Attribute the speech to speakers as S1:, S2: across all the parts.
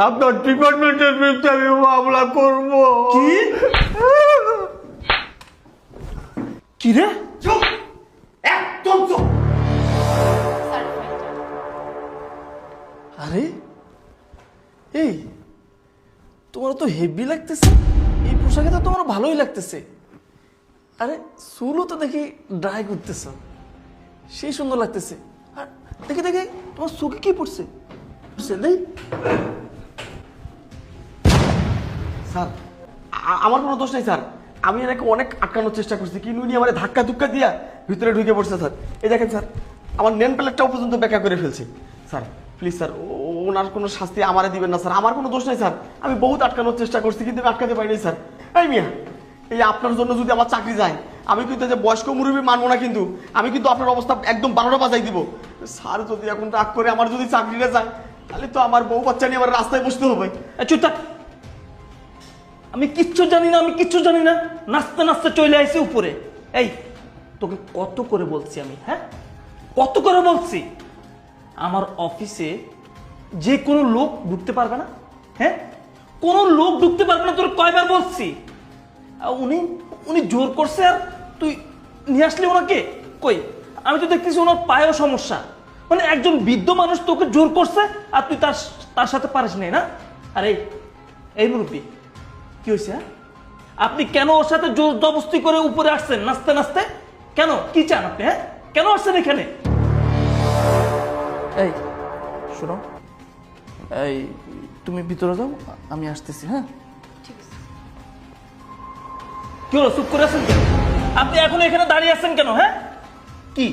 S1: আপনার ডিপার্টমেন্টের বিরুদ্ধে আমি মামলা করব।
S2: কি কি রে?
S3: চুপ, একদম চুপ।
S2: আরে এই তোমার তো হেভি লাগতেছে, এই পোশাকে তো তোমার ভালোই লাগতেছে। আরে চুলও তো দেখি ড্রাই করতেছ, সেই সুন্দর লাগতেছে। আর দেখি দেখি তোমার চোখে কি পড়ছে দেখ।
S3: স্যার, আমার কোনো দোষ নেই স্যার। আমি এনাকে অনেক আটকানোর চেষ্টা করছি, কিন্তু উনি আমার ধাক্কা ধুক্কা দিয়া ভিতরে ঢুকে পড়ছে স্যার। এই দেখেন স্যার, আমার নেন প্লেটটাও পর্যন্ত ব্যাখ্যা করে ফেলছে। স্যার প্লিজ স্যার, ওনার কোনো শাস্তি আমারে দিবেন না স্যার। আমার কোনো দোষ নেই স্যার, আমি বহুত আটকানোর চেষ্টা করছি কিন্তু আমি আটকাতে পারিনি স্যার। এই মিয়া, এই আপনার জন্য যদি আমার চাকরি যায়, আমি কিন্তু যে বয়স্ক মুরব্বী মানবো না, কিন্তু আমি কিন্তু আপনার অবস্থা একদম 12টা বাজাই দিব। স্যার যদি এখন রাগ করে আমার যদি চাকরিটা যায়, তাহলে তো আমার বউ বাচ্চা নিয়ে আমার রাস্তায় বসতে হবে।
S2: চুপ থাক, আমি কিচ্ছু জানি না, আমি কিচ্ছু জানি না। নাচতে নাচতে চলে আইছি উপরে। এই তোকে কত করে বলছি আমি, হ্যাঁ কত করে বলছি আমার অফিসে যে কোনো লোক ঢুকতে পারবে না, হ্যাঁ কোনো লোক ঢুকতে পারবে না, তোর কয়বার বলছি। আর উনি উনি জোর করছে আর তুই নিয়ে আসলি ওনাকে। কই, আমি তো দেখতেছি ওনার পায়েও সমস্যা। মানে একজন বৃদ্ধ মানুষ তোকে জোর করছে আর তুই তার সাথে পারিস নাই না। আরে এই মুরব্বী কি হয়েছে? আপনি কেন ওর সাথে জোর জবস্তি করে উপরে আসছেন নাচতে নাচতে? কেন, কি চান আপনি? হ্যাঁ কেন আসছেন এখানে? এই শোনো, এই তুমি ভিতরে যাও, আমি আসতেছি। হ্যাঁ কি হলো, চুপ করে আছেন কেন? আপনি এখন এখানে দাঁড়িয়ে আছেন কেন? হ্যাঁ কি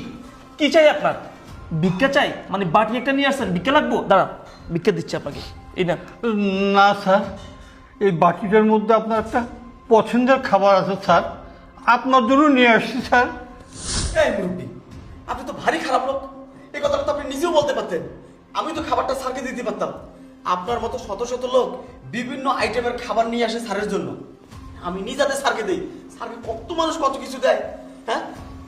S2: কি চাই আপনার? ভিক্ষা চাই? মানে বাটি একটা নিয়ে আসছেন, ভিক্ষা লাগবো? দাঁড়া, ভিক্ষা দিচ্ছি আপনাকে, এই না।
S1: না স্যার, এই বাটিটার মধ্যে আপনার একটা পছন্দের খাবার আছে স্যার, আপনার জন্য নিয়ে আসছি স্যার।
S3: এই মুরব্বী, আপনি তো ভারী খারাপ লোক। এই কথাটা তো আপনি নিজেও বলতে পারতেন। আমি তো খাবারটা স্যারকে দিতে পারতাম। আপনার মতো শত শত লোক বিভিন্ন আইটেমের খাবার নিয়ে আসে স্যারের জন্য, আমি নিজাতে স্যারকে দেই। স্যারকে কত মানুষ কত কিছু দেয়, হ্যাঁ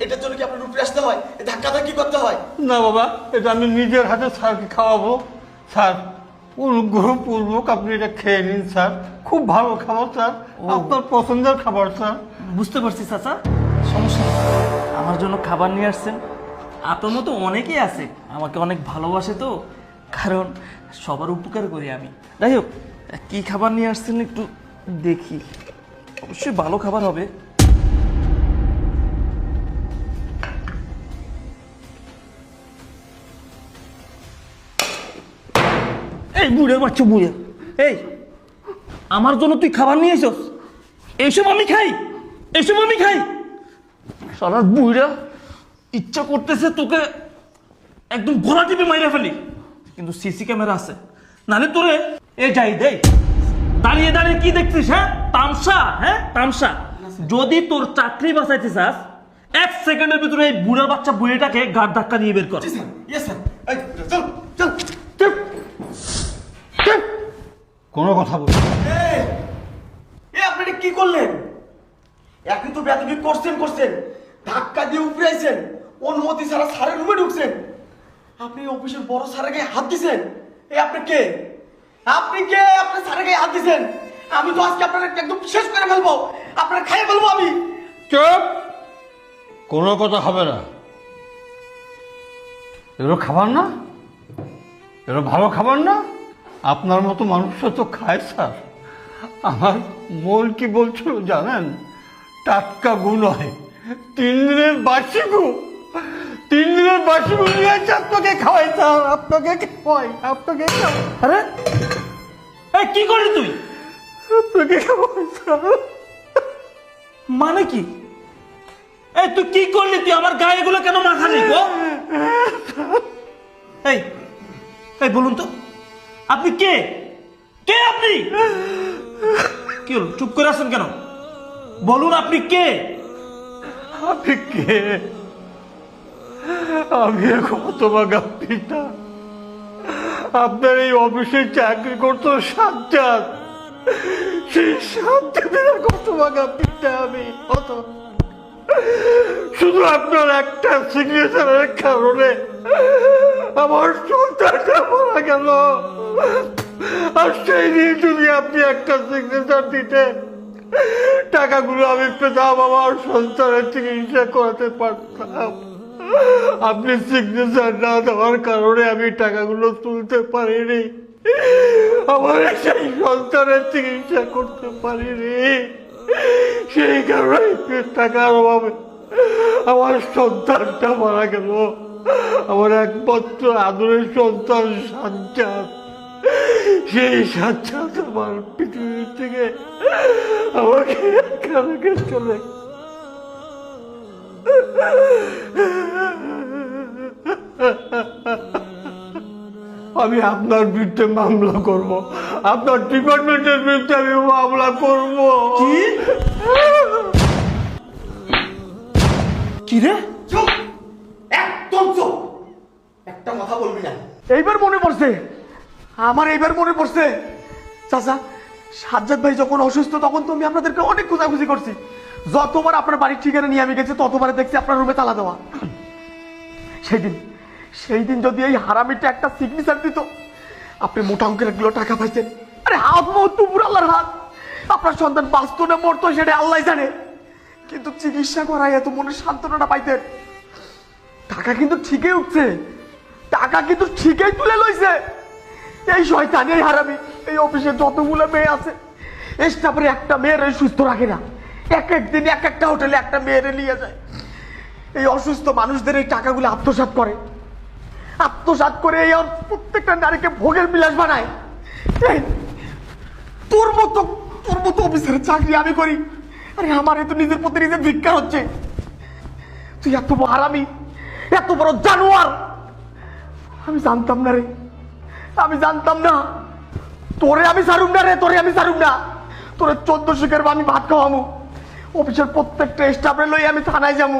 S3: এটার জন্য কি আপনার উপরে আসতে হয়, ধাক্কা ধাক্কি করতে হয়?
S1: না বাবা, এটা আমি নিজের হাতে স্যারকে খাওয়াবো। স্যার অনুগ্রহপূর্বক আপনি এটা খেয়ে নিন স্যার, খুব ভালো খাবার স্যার, আপনার পছন্দের খাবার স্যার।
S2: বুঝতে পারছি চাচা, সমস্যা নেই। আমার জন্য খাবার নিয়ে আসছেন। আপনার মতো অনেকেই আছে আমাকে অনেক ভালোবাসে, তো কারণ সবার উপকার করি আমি। যাই হোক, কি খাবার নিয়ে আসছেন একটু দেখি, অবশ্যই ভালো খাবার হবে। এই বুড়ের বাচ্চা বুড়ে, এই আমার জন্য তুই খাবার নিয়ে এসছ? এইসব আমি খাই, এইসব আমি খাই? সারা বুড়া ইচ্ছা করতেছে তোকে একদম গলা টিপে মাইরা ফেলি, কিন্তু সিসি ক্যামেরা আছে, নালে তোরে এ যাই দেই। দাঁড়িয়ে দাঁড়িয়ে কি দেখছিস? হ্যাঁ তামসা, হ্যাঁ তামসা। যদি তোর চাকরি বাঁচাইতে চাস, 1 সেকেন্ডের ভিতরে এই বুড়ার বাচ্চা বুড়িটাকে গাড় ধাক্কা দিয়ে বের কর।
S3: ইয়েস স্যার, এই চল চল।
S1: চুপ, চুপ, কোনো কথা বলছি না।
S3: এ আপনি এটা কি করলেন? একই তো বেয়াদবি করছেন, ধাক্কা দিয়ে উপরে আইছেন, অনুমতি ছাড়া স্যারের রুমে ঢুকছেন। আপনি অফিসের বড় স্যারের গায়ে হাত দিছেন। এ আপনি কে? আপনি কে? আপনি স্যারের গায়ে হাত দিছেন। আমি তো আজকে আপনার একদম শেষ করে ফেলবো, আপনার খাইয়ে ফেলবো আমি।
S1: চুপ, কোনো কথা হবে না। এগুলো খাবার না, এগুলো ভালো খাবার না। আপনার মতো মানুষরা তো খায় স্যার। আমার মন কি বলছিল জানেন? টাটকা গু নয়, 3 দিনের বাসি গু, 3 দিনের বাসি গু নিয়ে এসে আপনাকে খাওয়াই স্যার, আপনাকে খাওয়াই, আপনাকে খাওয়াই,
S2: আরে এই কি করলি তুই?
S1: আপনাকে খাওয়াই স্যার।
S2: মানে কি? এই তুই কি করলি? তুই আমার গায়ে এগুলো কেন মাখালি গো? এই এই বলুন তো, আপনি কে? কে আপনি? কি হলো, চুপ করে আছেন কেন? বলুন আপনি কে?
S1: আমি কে? আমি এখন হতভাগা পিতা। আপনার এই অফিসে চাকরি করতো সাজ্জাদ, সেই সাজ্জাদের হতভাগা পিতা আমি। শুধু আপনার একটা সিগনেচারের কারণে আমার সন্তানটা মারা গেল। আর সেই দিন যদি আপনি একটা সিগনেচার দিতেন, টাকাগুলো আমি পেতাম, আমার সন্তানের চিকিৎসা করাতে পারতাম। আপনি সিগনেচার না দেওয়ার কারণে আমি টাকাগুলো তুলতে পারিনি, আমার সেই সন্তানের চিকিৎসা করতে পারিনি। সেই কারণে টাকার অভাবে আমার সন্তানটা মারা গেল। আমার একমাত্র আদরের সন্তান সাজ্জাদ, সেই সাজ্জাদ আমার পৃথিবী থেকে আমাকে একা রেখে চলে। আমি আপনার বিরুদ্ধে মামলা করব, আপনার ডিপার্টমেন্টের বিরুদ্ধে আমি মামলা করব।
S2: কি রে?
S3: চুপ, একদম চুপ, একটা কথা বলবি না। এইবার মনে পড়ছে, আমার এইবার মনে পড়ছে। চাচা, সাজ্জাদ ভাই যখন অসুস্থ তখন তো আমি আপনাদেরকে অনেক খোঁজাখুঁজি করছি। যতবার আপনার বাড়ির ঠিকানা নিয়ে আমি গেছি ততবার দেখছি আপনার রুমে তালা দেওয়া। সেই দিন যদি এই হারামিটা একটা সিগনেচার দিত, আপনি মোটা অঙ্কের এগুলো টাকা পাইছেন। আরে হাত মত তো পুরো আল্লাহর হাত। আপনার সন্তান বাঁচতো না মরতো সেটা আল্লাহ জানে, কিন্তু চিকিৎসা করায় এত মনে সান্ত্বনাটা পাইতেন। টাকা কিন্তু ঠিকই উঠছে, টাকা কিন্তু ঠিকই তুলে লইছে। এই শয়তানি, এই হারামি এই অফিসে যতগুলো মেয়ে আছে, স্টাফের একটা মেয়ের সুস্থ রাখে না। এক একদিন এক একটা হোটেলে একটা মেয়েরে নিয়ে যায়। এই অসুস্থ মানুষদের এই টাকাগুলো আত্মসাৎ করে, আত্মসাৎ করে এই প্রত্যেকটা নারীকে ভোগের বিলাস বানায়। এই তোর মতো অফিসের চাকরি আমি করি, আরে আমার তো নিজের প্রতি নিজের ধিক্কার হচ্ছে। তুই এত বড় হারামি, এত বড় জানোয়ার, আমি জানতাম না রে, আমি জানতাম না। তোরে আমি ছাড়ুম না রে, তোরে আমি ছাড়ুম না। তোরে 1400 টাকার আমি ভাত খাওয়ামু, অফিসের প্রত্যেকটা স্টাফে লই আমি থানায় যাবো।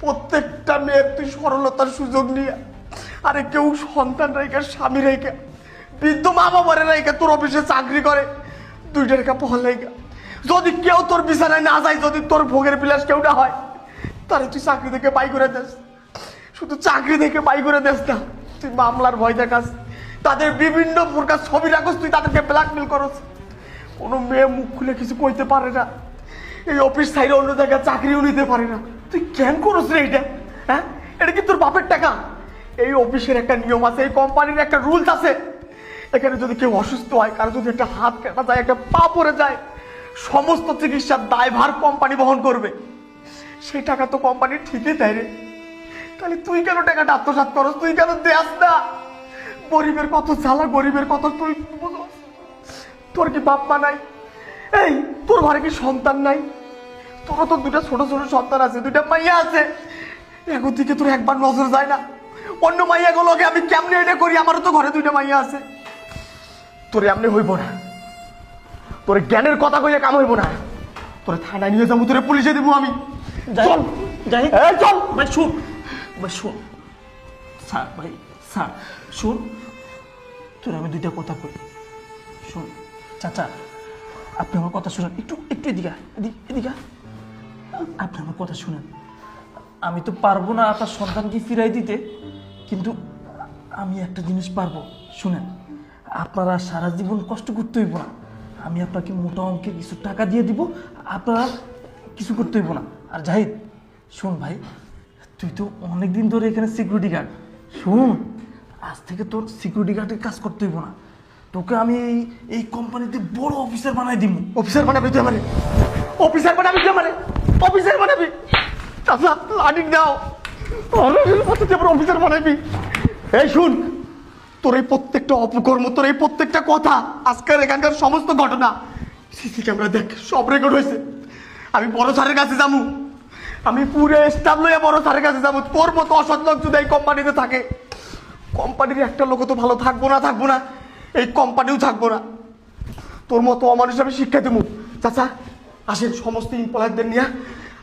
S3: প্রত্যেকটা মেয়ের তুই সরলতার সুযোগ নিয়ে, আরে কেউ সন্তান রেখে, স্বামী রেখে, বৃদ্ধ মা বাবার রেখে তোর অফিসে চাকরি করে 2 টাকা পহল রেখে। যদি কেউ তোর বিছানায় না যায়, যদি তোর ভোগের বিলাস কেউ না হয়, তাহলে তুই চাকরি থেকে বাই করে দেস। শুধু চাকরি থেকে বাই করে দেস না, তুই মামলার ভয় দেখাস, তাদের বিভিন্ন প্রকার ছবি রাখস, তুই তাদেরকে ব্ল্যাকমেল করস। কোনো মেয়ে মুখ খুলে কিছু কইতে পারে না, এই অফিস সাইডে অন্য জায়গায় চাকরিও নিতে পারে না। তুই কেন করস রে এটা? হ্যাঁ, এটা কি তোর বাপের টাকা? এই অফিসের একটা নিয়ম আছে, এই কোম্পানির একটা রুলস আছে। এখানে যদি কেউ অসুস্থ হয়, কারো যদি একটা হাত কাটা যায়, একটা পা পড়ে যায়, সমস্ত চিকিৎসার দায়ভার কোম্পানি বহন করবে। সেই টাকা তো কোম্পানি ঠিকই দেয় রে। তাহলে তুই কেন টাকাটা আত্মসাৎ করস? তুই কেন দেয়াস না? গরিবের কত জ্বালা, গরিবের কত তুই বুঝস? তোর কি বাপ মা নাই? এই তোর ঘরে কি সন্তান নাই? তোরও তো 2টা ছোট ছোট সন্তান আছে, 2টা মাইয়া আছে। এখন থেকে তোর একবার নজর যায় না অন্য মাইয়া গুলোকে আমি কেমনে এটা করি? আমারও তো ঘরে 2টা মাইয়া আছে। তোরে এমনি হইব না, তোরে জ্ঞানের কথা কইয়া কাম হইব না। তোরে থানায় নিয়ে যাবো, তোরে পুলিশে দিব আমি। চল
S2: যাই,
S3: চল
S2: ভাই শুন, ভাই শুন, স্যার ভাই স্যার শুন, তোর আমি 2টা কথা কই। শুন চাচা, আপনি আমার কথা শুনেন, একটু একটু এদিকে এদিকে। আপনি আমার কথা শুনেন। আমি তো পারবো না আপনার সন্তানকে ফিরাই দিতে, কিন্তু আমি একটা জিনিস পারবো। শুনেন, আপনারা সারা জীবন কষ্ট করতে হইব না। আমি আপনাকে মোটা অঙ্কের কিছু টাকা দিয়ে দিব, আপনারা কিছু করতে হইব না। আর জাহিদ শোন ভাই, তুই তো অনেকদিন ধরে এখানে সিকিউরিটি গার্ড। শুন, আজ থেকে তোর সিকিউরিটি গার্ডের কাজ করতে হইব না, তোকে আমি এই কোম্পানিতে বড় অফিসার বানাই দিব।
S3: অফিসার বানাবি তুই আমারে? অফিসার বানাবি তুই আমারে? অফিসার বানাবি? চাচা লাঠি দাও, অফিসার বানাবি। এই শুন, তোর এই প্রত্যেকটা অপকর্ম, তোর এই প্রত্যেকটা কথা, আজকের এখানকার সমস্ত ঘটনা সিসি ক্যামেরা দেখ, সব রেকর্ড হয়েছে। আমি বড় স্যারের কাছে যাবো, আমি পুরো স্টাফ লইয়া বড় স্যারের কাছে যাবো। তোর মতো অসৎ লোক যদি এই কোম্পানিতে থাকে, কোম্পানির একটা লোক তো ভালো থাকবো না, এই কোম্পানিও থাকবো না। তোর মতো অমানুষ আমি শিক্ষা দেবো। চাচা আসেন, সমস্ত এমপ্লয়ারদের নিয়ে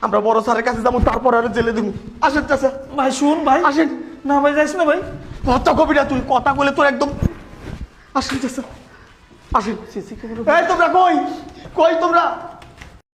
S3: আমরা বড় স্যারের কাছে যাবো, তারপর আরো জেলে দেবো। আসেন চাচা।
S2: ভাই শুন ভাই,
S3: আসেন।
S2: না ভাই যাইস না ভাই,
S3: কথা কবি না তুই, কথা বলে তোর একদম। আসেন চাচা, আসেন। এই তোমরা কই তোমরা?